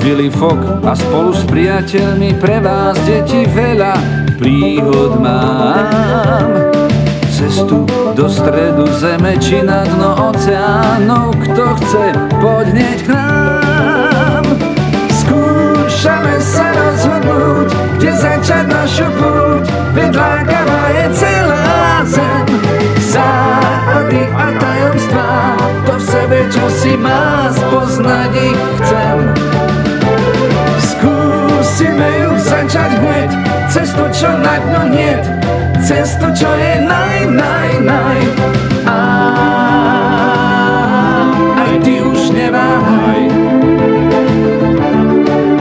Billy Fogg a spolu s priateľmi pre vás deti veľa príhod mám. Cestu do stredu zeme či na dno oceánov, kto chce, poď hneď k nám. Skúšame sa rozhodnúť, kde začať našu púť, veď lákavá je celá zem. Záhady a tajomstvá, to v sebe čosi má, spoznať ich chcem. Skúsime ju začať hneď, cestu, čo na dno niet, cestu, čo je aj ty už neváhaj,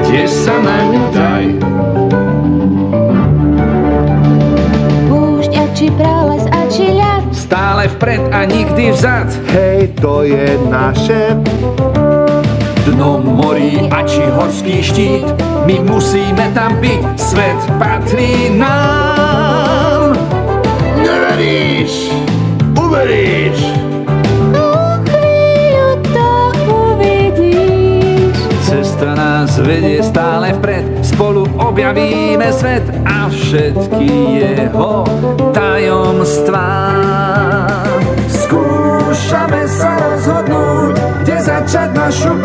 tiež sa na ňu daj. Púšť a či prales a či ľad, Stále vpred a nikdy vzad. Hej, to je naše. Dno morí a či horský štít, my musíme tam byť, svet patrí nám. Neveríš, uveríš. o chvíľu to uvidíš. Cesta nás vedie stále vpred, spolu objavíme svet a všetky jeho tajomstvá. Skúšame sa rozhodnúť, kde začať našu